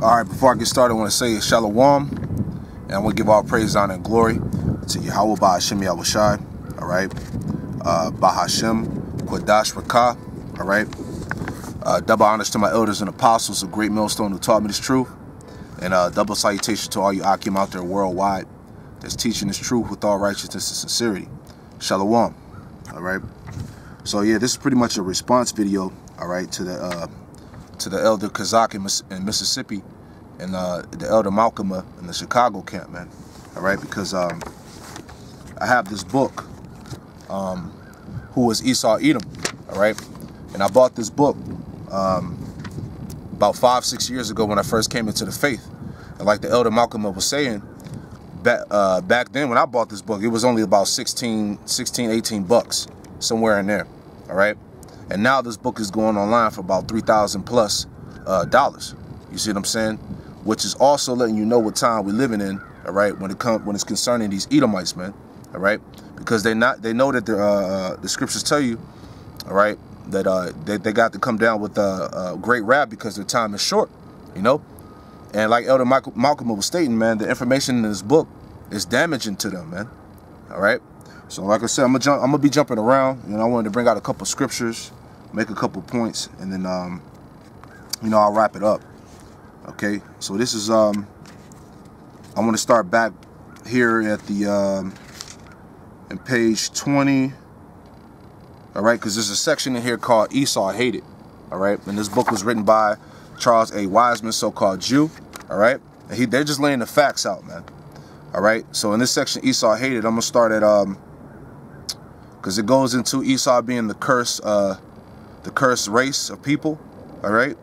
Alright, before I get started, I want to say Shalom, and I want to give all praise, honor, and glory to Yahweh Ba'Hashem Yahushai, alright, Ba'Hashem, Quadash Rakah, alright, double honors to my elders and apostles, a great millstone who taught me this truth, and double salutation to all you Akim out there worldwide that's teaching this truth with all righteousness and sincerity. Shalom, alright. So yeah, this is pretty much a response video, alright, to the elder Kazak in Mississippi and the elder Malcolm in the Chicago camp, man. All right, because I have this book, Who was ESAU Edom, all right? And I bought this book about 5-6 years ago when I first came into the faith. And like the elder Malcolm was saying, back then when I bought this book, it was only about 18 bucks, somewhere in there, all right? And now this book is going online for about $3,000 plus dollars. You see what I'm saying? Which is also letting you know what time we're living in, all right, when it's concerning these Edomites, man, all right? Because they know that the scriptures tell you, all right, that they got to come down with a great wrath because their time is short, you know? And like Elder Malcolm was stating, man, the information in this book is damaging to them, man, all right? So like I said, I'm gonna be jumping around. You know, I wanted to bring out a couple scriptures, make a couple points, and then you know, I'll wrap it up. Okay, so this is I want to start back here at the in page 20. All right, because there's a section in here called Esau Hated. All right, and this book was written by Charles A. Wiseman, so-called Jew. All right, and they're just laying the facts out, man. All right, so in this section, Esau Hated, I'm gonna start at because it goes into Esau being the cursed race of people, all right?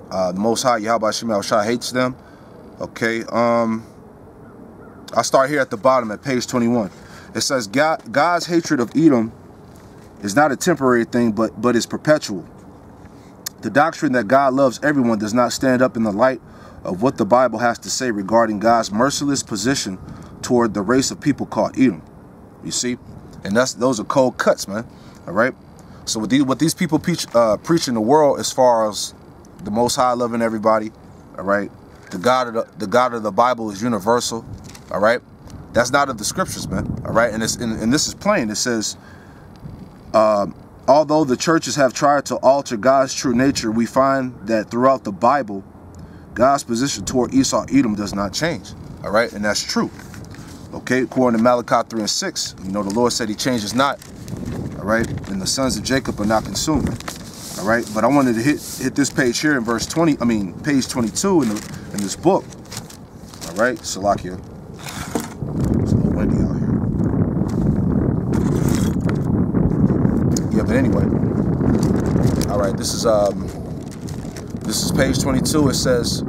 The Most High, Yahweh Shemel Shah, hates them. Okay, I'll start here at the bottom at page 21. It says, God's hatred of Edom is not a temporary thing, but is perpetual. The doctrine that God loves everyone does not stand up in the light of what the Bible has to say regarding God's merciless position toward the race of people called Edom. You see? And those are cold cuts, man. All right. So what these people preach in the world, as far as the Most High loving everybody, all right, the God of the Bible is universal, all right. That's not of the scriptures, man. All right, and this is plain. It says, although the churches have tried to alter God's true nature, we find that throughout the Bible, God's position toward Esau Edom does not change. All right, and that's true. Okay, according to Malachi 3:6, you know, the Lord said he changes not, all right, and the sons of Jacob are not consumed, all right. But I wanted to hit this page here in verse 20, page 22 in this book, all right. Salakia, it's a little windy out here. Yeah, but anyway, all right. This is page 22. It says,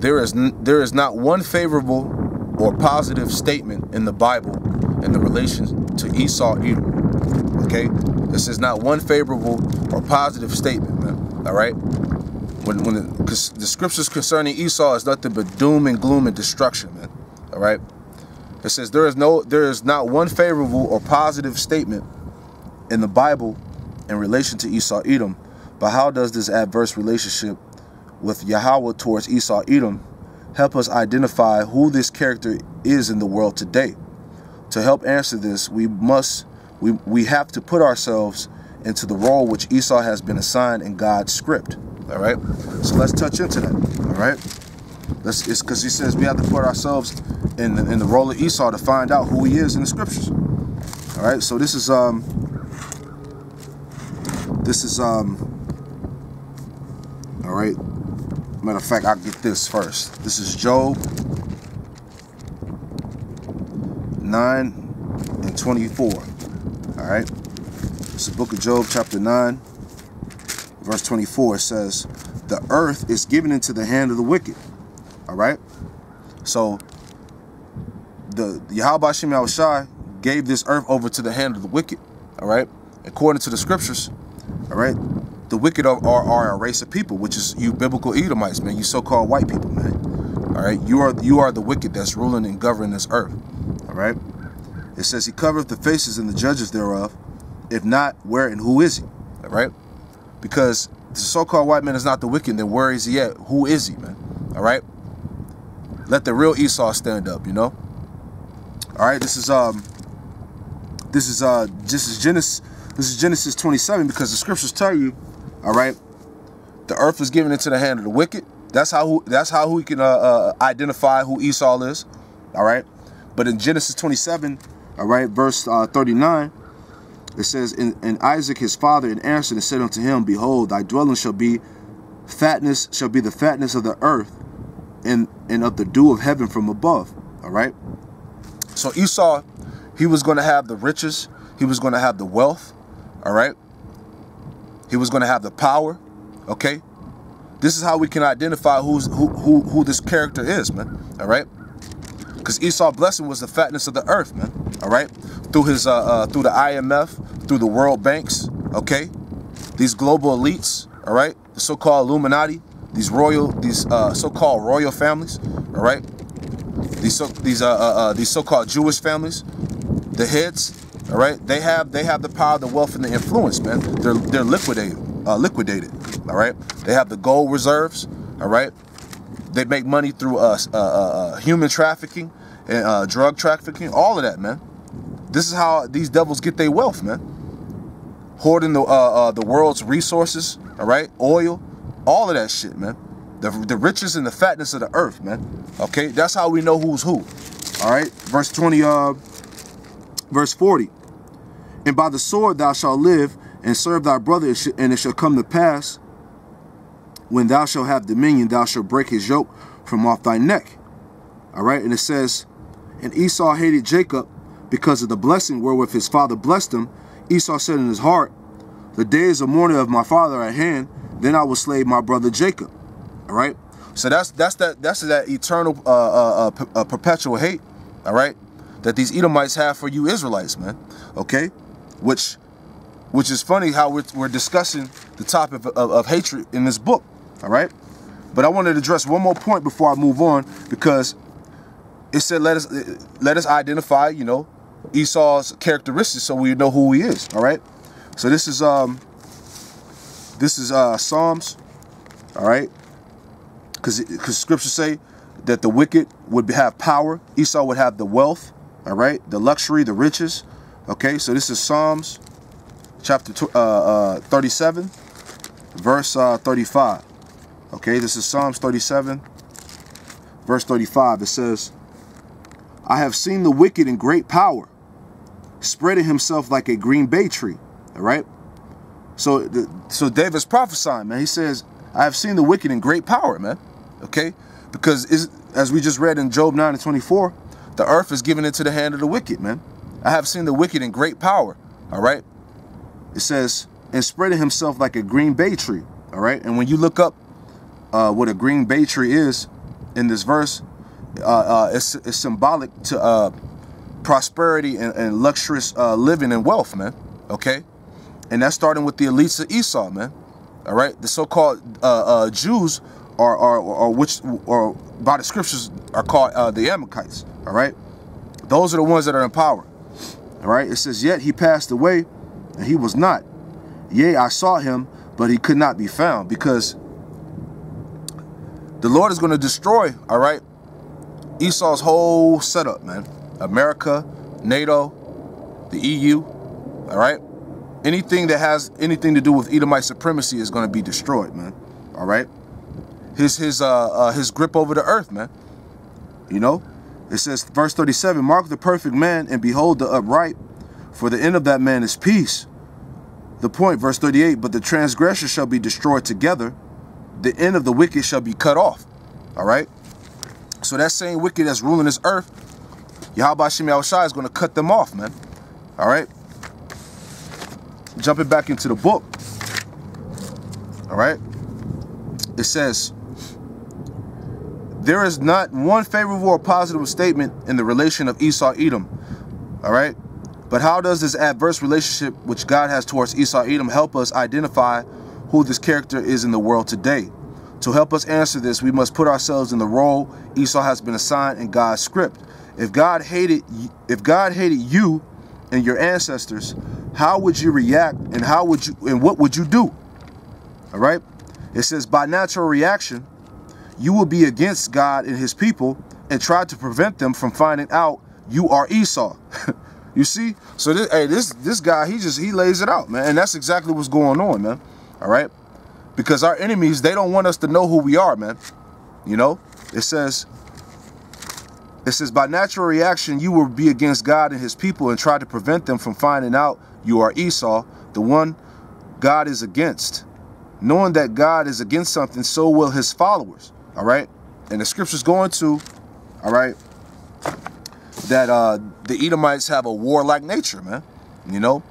there is not one favorable or positive statement in the Bible in the relation to Esau Edom. Okay, this is not one favorable or positive statement, man. All right, because the scriptures concerning Esau is nothing but doom and gloom and destruction, man. All right, it says there is not one favorable or positive statement in the Bible in relation to Esau Edom. But how does this adverse relationship with Yahweh towards Esau Edom help us identify who this character is in the world today? To help answer this, we have to put ourselves into the role which Esau has been assigned in God's script. All right, so let's touch into that. All right, it's because he says we have to put ourselves in the role of Esau to find out who he is in the scriptures. All right, so this is all right. Matter of fact, I'll get this first. This is Job 9:24. All right. It's the book of Job, chapter 9, verse 24. It says, the earth is given into the hand of the wicked. All right. So the Yahweh Shemel Shai gave this earth over to the hand of the wicked. All right. According to the scriptures. All right. The wicked are a race of people, which is you biblical Edomites, man. You so-called white people, man. All right, you are the wicked that's ruling and governing this earth. All right. It says he covereth the faces and the judges thereof. If not, where and who is he? All right. Because the so-called white man is not the wicked, then where is he at? Who is he, man? All right. Let the real Esau stand up, you know. All right. This is Genesis 27, because the scriptures tell you, all right, the earth is given into the hand of the wicked. That's how we can identify who Esau is. All right. But in Genesis 27, all right, verse 39. It says, and Isaac his father answered and said unto him, behold, thy dwelling shall be the fatness of the earth, and of the dew of heaven from above. All right. So Esau, he was going to have the riches. He was going to have the wealth. All right. He was going to have the power. Okay. This is how we can identify who this character is, man. All right. Because Esau's blessing was the fatness of the earth, man. All right. Through his through the IMF, through the world banks, okay, these global elites, all right, the so-called Illuminati, these so-called royal families, all right, these so-called Jewish families, the heads, all right, they have the power, the wealth, and the influence, man. They're liquidated, all right. They have the gold reserves, all right. They make money through human trafficking and drug trafficking, all of that, man. This is how these devils get their wealth, man. Hoarding the world's resources, all right? Oil, all of that shit, man. The riches and the fatness of the earth, man. Okay, that's how we know who's who. All right, verse 40. And by the sword thou shalt live, and serve thy brother, and it shall come to pass, when thou shalt have dominion, thou shalt break his yoke from off thy neck. All right, and it says, and Esau hated Jacob, because of the blessing wherewith his father blessed him. Esau said in his heart, the days of mourning of my father are at hand, then I will slay my brother Jacob. All right. So that's that eternal perpetual hate, all right, that these Edomites have for you Israelites, man. Okay, which is funny how we're discussing the topic of hatred in this book. All right. But I wanted to address one more point before I move on, because it said let us identify, you know, Esau's characteristics so we know who he is. All right. So this is Psalms. All right. Because scriptures say that the wicked would have power. Esau would have the wealth. All right. The luxury, the riches. Okay. So this is Psalms chapter 37, verse 35. Okay. This is Psalms 37, verse 35. It says, I have seen the wicked in great power, spreading himself like a green bay tree. All right. So David's prophesying, man. He says, I have seen the wicked in great power, man. Okay. Because as we just read in Job 9:24, the earth is given into the hand of the wicked, man. I have seen the wicked in great power. All right. It says, and spreading himself like a green bay tree. All right. And when you look up what a green bay tree is in this verse, it's symbolic to prosperity and luxurious living and wealth, man. Okay. And that's starting with the elites of Esau, man. All right. The so-called Jews which by the scriptures are called the Amalekites. All right. Those are the ones that are in power. All right. It says, yet he passed away and he was not. Yea, I sought him, but he could not be found, because the Lord is going to destroy, all right, Esau's whole setup, man. America, NATO, the EU, all right. Anything that has anything to do with Edomite supremacy is going to be destroyed, man. All right. His grip over the earth, man. You know, it says, verse 37, mark the perfect man and behold the upright, for the end of that man is peace. The point, verse 38, but the transgressor shall be destroyed together. The end of the wicked shall be cut off. All right. So that same wicked that's ruling this earth, Yahweh Shem Yahushua is going to cut them off, man. All right. Jumping back into the book. All right. It says, there is not one favorable or positive statement in the relation of Esau Edom. All right. But how does this adverse relationship which God has towards Esau Edom help us identify who this character is in the world today? To help us answer this, we must put ourselves in the role Esau has been assigned in God's script. If God hated you and your ancestors, how would you react, and what would you do? All right. It says, by natural reaction, you will be against God and his people and try to prevent them from finding out you are Esau. You see? So this guy, he lays it out, man. And that's exactly what's going on, man. All right. Because our enemies, they don't want us to know who we are, man. You know, it says, by natural reaction, you will be against God and his people and try to prevent them from finding out you are Esau, the one God is against. Knowing that God is against something, so will his followers. All right. And the scripture's going to, all right, that the Edomites have a warlike nature, man. You know,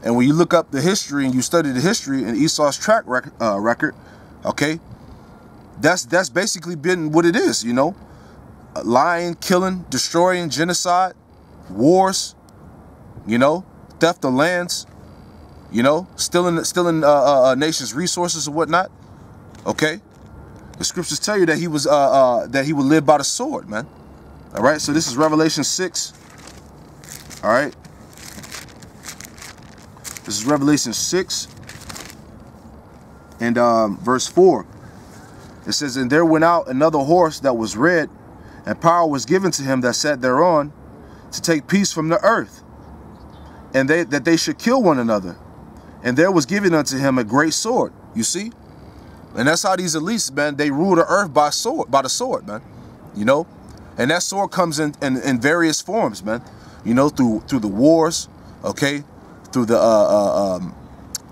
and when you look up the history and you study the history and Esau's track record, okay, that's basically been what it is, you know. Lying, killing, destroying, genocide, wars, you know, theft of lands, you know, stealing a nation's resources and whatnot. Okay, the scriptures tell you that he was that he would live by the sword, man. All right, so this is Revelation 6. All right, this is Revelation 6 and verse 4. It says, and there went out another horse that was red, and power was given to him that sat thereon to take peace from the earth, and that they should kill one another. And there was given unto him a great sword. You see? And that's how these elites, man, they rule the earth by the sword, man. You know? And that sword comes in various forms, man. You know, through the wars, okay? Through the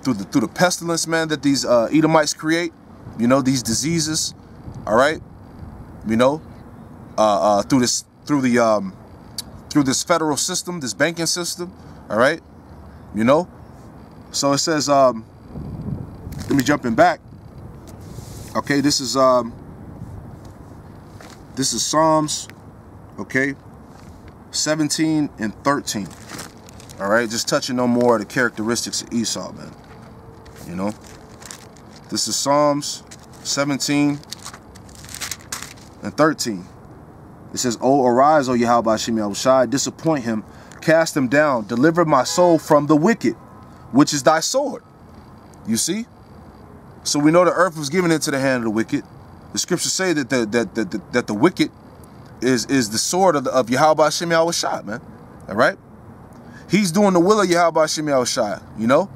through the pestilence, man, that these Edomites create. You know, these diseases. All right? You know? Through this federal system, this banking system, all right, you know. So it says, let me jump in back. Okay, this is Psalms, okay, 17 and 13. All right, just touching on more of the characteristics of Esau, man. You know, this is Psalms 17 and 13. It says, "O arise, O Yahweh Hashem Yahushai, disappoint him, cast him down, deliver my soul from the wicked, which is thy sword." You see? So we know the earth was given into the hand of the wicked. The scriptures say that the wicked is the sword of Yahweh Hashem Yahushai, man. All right? He's doing the will of Yahweh Hashem Yahushai, you know?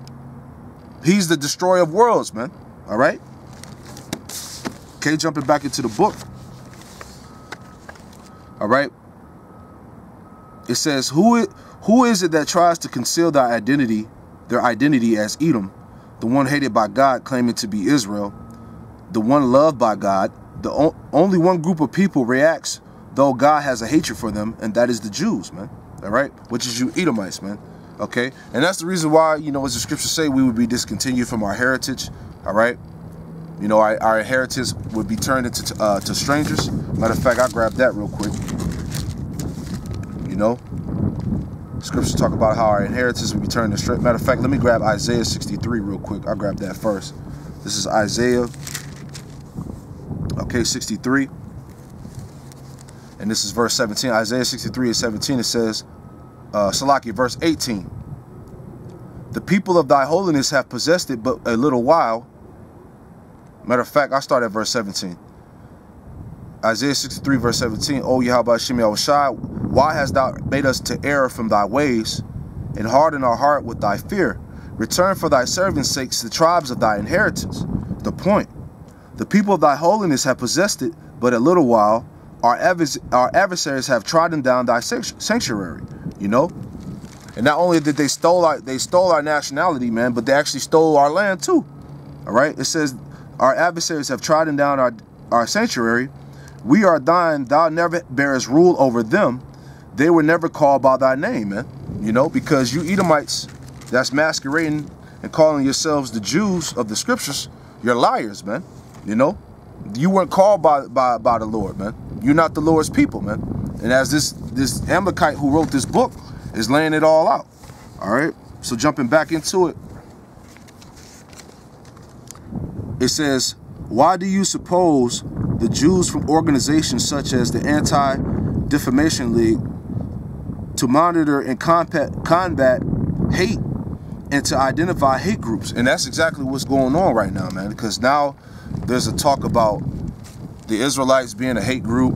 He's the destroyer of worlds, man. All right? Okay, jumping back into the book. All right. It says, who is it that tries to conceal their identity as Edom, the one hated by God, claiming to be Israel, the one loved by God? Only one group of people reacts, though God has a hatred for them, and that is the Jews, man. All right, which is you Edomites, man. Okay, and that's the reason why, you know, as the scriptures say, we would be discontinued from our heritage. All right. You know, our inheritance would be turned into to strangers. Matter of fact, I'll grab that real quick. You know, scriptures talk about how our inheritance would be turned to strangers. Matter of fact, let me grab Isaiah 63 real quick. I'll grab that first. This is Isaiah, okay, 63. And this is verse 17. Isaiah 63 and 17, it says, Salaki, verse 18. The people of thy holiness have possessed it but a little while. Matter of fact, I'll start at verse 17. Isaiah 63, verse 17. O Yahweh Hashem Yahushai, why hast thou made us to err from thy ways, and harden our heart with thy fear? Return for thy servants' sakes the tribes of thy inheritance. The point. The people of thy holiness have possessed it but a little while. Our adversaries have trodden down thy sanctuary. You know? And not only did they stole our nationality, man, but they actually stole our land too. All right? It says, our adversaries have trodden down our sanctuary. We are thine, thou never bearest rule over them. They were never called by thy name, man. You know, because you Edomites that's masquerading and calling yourselves the Jews of the scriptures, you're liars, man. You know, you weren't called by the Lord, man. You're not the Lord's people, man. And as this Amalekite who wrote this book is laying it all out. All right. So jumping back into it. It says, why do you suppose the Jews from organizations such as the Anti-Defamation League to monitor and combat hate and to identify hate groups. And that's exactly what's going on right now, man, because now there's a talk about the Israelites being a hate group,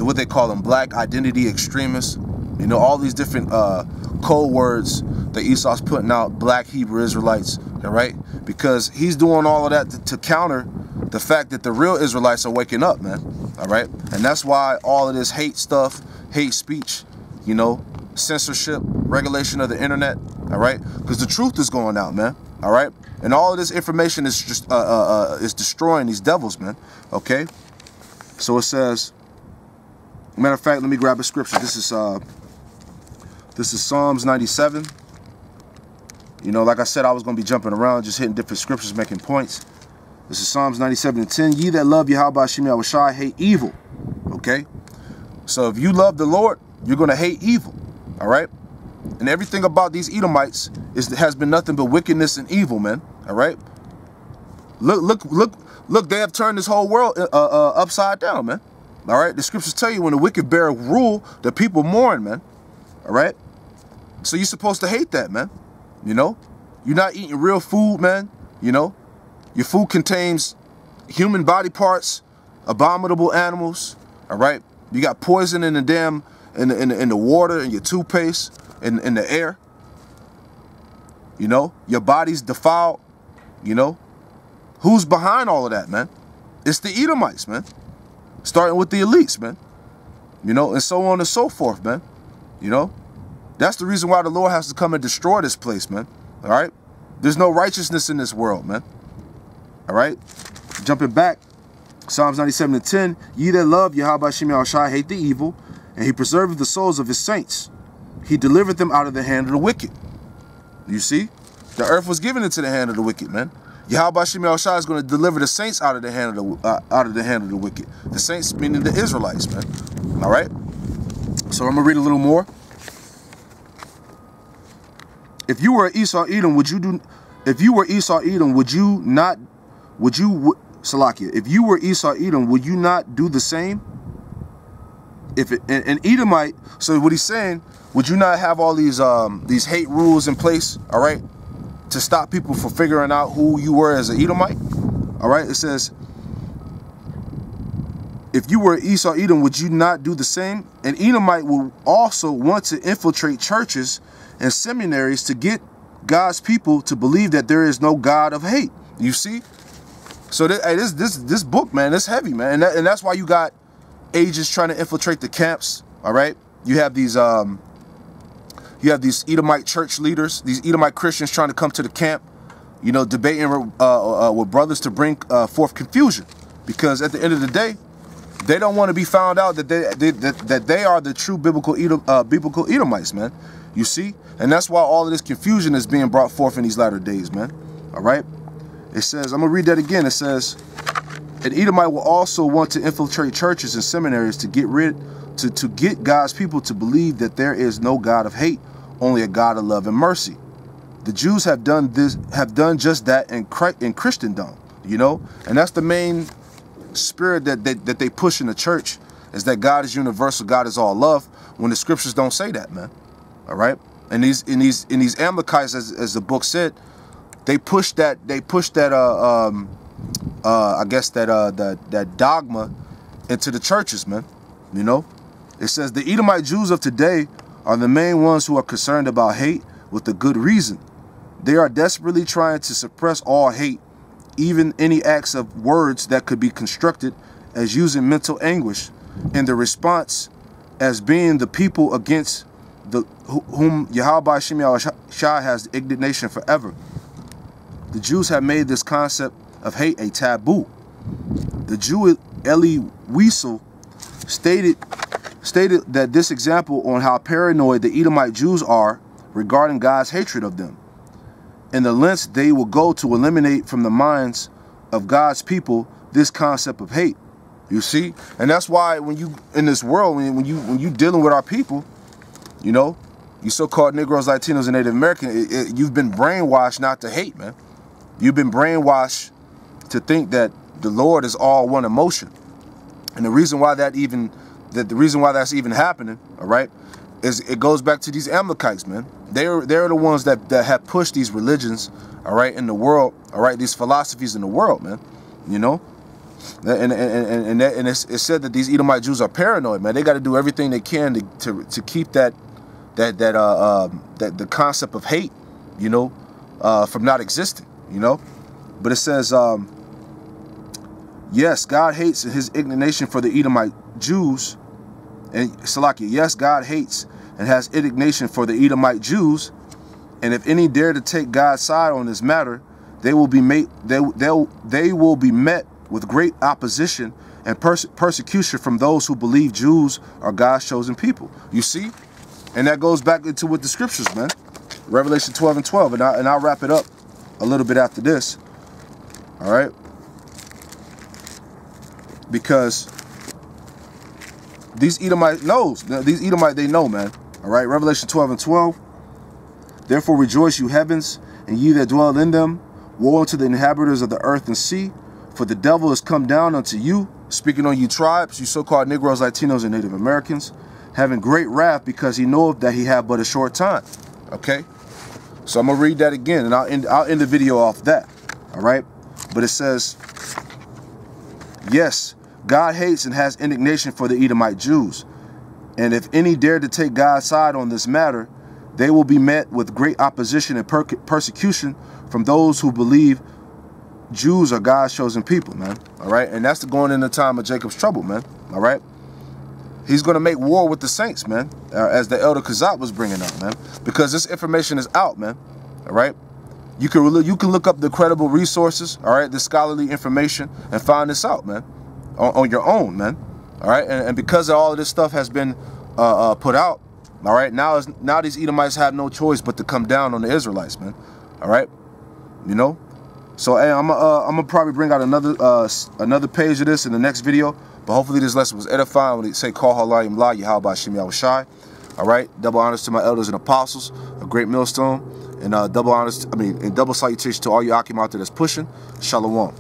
what they call them, black identity extremists. You know, all these different code words that Esau's putting out, black Hebrew Israelites, all right? Because he's doing all of that to counter the fact that the real Israelites are waking up, man, all right? And that's why all of this hate stuff, hate speech, you know, censorship, regulation of the internet, all right? Because the truth is going out, man, all right? And all of this information is just is destroying these devils, man, okay? So it says, matter of fact, let me grab a scripture. This is Psalms 97. You know, like I said, I was going to be jumping around, just hitting different scriptures, making points. This is Psalms 97:10. Ye that love Yahweh Shem Yahushai hate evil. Okay? So if you love the Lord, you're going to hate evil. All right? And everything about these Edomites has been nothing but wickedness and evil, man. All right? Look, they have turned this whole world upside down, man. All right? The scriptures tell you when the wicked bear rule, the people mourn, man. All right? So you're supposed to hate that, man. You know? You're not eating real food, man. You know? Your food contains human body parts, abominable animals. All right? You got poison in the damn, in the water, in your toothpaste, in the air. You know? Your body's defiled. You know? Who's behind all of that, man? It's the Edomites, man. Starting with the elites, man. You know? And so on and so forth, man. You know? That's the reason why the Lord has to come and destroy this place, man. All right? There's no righteousness in this world, man. All right? Jumping back, Psalms 97:10. Ye that love Yahweh Shem Yahushai hate the evil, and he preserveth the souls of his saints. He delivered them out of the hand of the wicked. You see? The earth was given into the hand of the wicked, man. Yahweh Shem Yahushai is going to deliver the saints out of the hand of the wicked. The saints meaning the Israelites, man. All right? So I'm going to read a little more. If you were ESAU EDOM, would you do? If you were ESAU EDOM, would you not? Would you, Salakia? If you were ESAU EDOM, would you not do the same? If an Edomite, so what he's saying, would you not have all these hate rules in place? All right, to stop people from figuring out who you were as an Edomite. All right, it says, if you were ESAU EDOM, would you not do the same? An Edomite will also want to infiltrate churches and seminaries to get God's people to believe that there is no God of hate. You see? So this book, man, it's heavy, man. And that's why you got agents trying to infiltrate the camps, all right? You have these Edomite church leaders, these Edomite Christians trying to come to the camp, you know, debating with brothers to bring forth confusion. Because at the end of the day, they don't want to be found out that they are the true biblical Edomites, man. You see? And that's why all of this confusion is being brought forth in these latter days, man. All right? It says, I'm going to read that again. It says, an Edomite will also want to infiltrate churches and seminaries to get God's people to believe that there is no God of hate, only a God of love and mercy. The Jews have done just that in Christendom, you know? And that's the main spirit that they push in the church, is that God is universal, God is all love, when the scriptures don't say that, man. All right? And in these Amalekites, as the book said, they push that I guess that dogma into the churches, man. You know, it says the Edomite Jews of today are the main ones who are concerned about hate with a good reason. They are desperately trying to suppress all hate, even any acts of words that could be constructed as using mental anguish, in the response as being the people against whom Yahweh Shem Yahushai has indignation forever. The Jews have made this concept of hate a taboo. The Jew Eli Wiesel stated that this example on how paranoid the Edomite Jews are regarding God's hatred of them, and the lengths they will go to eliminate from the minds of God's people this concept of hate. You see? And that's why when you in this world, when you dealing with our people, you know, you so-called Negroes, Latinos, and Native Americans, you've been brainwashed not to hate, man. You've been brainwashed to think that the Lord is all one emotion. And the reason why that's even happening, all right, it goes back to these Amalekites, man. They're the ones that have pushed these religions, all right, in the world, all right, these philosophies in the world, man. You know, and it's said that these Edomite Jews are paranoid, man. They got to do everything they can to keep the concept of hate, you know, from not existing, you know. But it says, yes, God hates his indignation for the Edomite Jews. And Salakia, yes, God hates and has indignation for the Edomite Jews. And if any dare to take God's side on this matter, they will be met with great opposition and persecution from those who believe Jews are God's chosen people. You see? And that goes back into what the scriptures, man. Revelation 12 and 12. And I'll wrap it up a little bit after this. All right? Because these Edomite they know, man. All right, Revelation 12 and 12. Therefore rejoice, you heavens, and ye that dwell in them. Woe unto the inhabitants of the earth and sea, for the devil is come down unto you, speaking on you tribes, you so-called Negroes, Latinos, and Native Americans, having great wrath, because he knoweth that he have but a short time. Okay, so I'm gonna read that again, and I'll end the video off that. All right, but it says, yes, God hates and has indignation for the Edomite Jews. And if any dare to take God's side on this matter, they will be met with great opposition and persecution from those who believe Jews are God's chosen people, man. All right. And that's going in the time of Jacob's trouble, man. All right. He's going to make war with the saints, man, as the Elder Kazat was bringing up, man, because this information is out, man. All right. You can look up the credible resources, all right, the scholarly information, and find this out, man. On your own, man. All right, and because all of this stuff has been put out, all right, now these Edomites have no choice but to come down on the Israelites, man. All right, you know. So hey, I'm gonna probably bring out another page of this in the next video. But hopefully this lesson was edifying. When they say call halayim la Yahweh Shem Yahushai. All right, double honors to my elders and apostles, a great millstone, and double honors. And double salutation to all you Akim out there that's pushing. Shalom.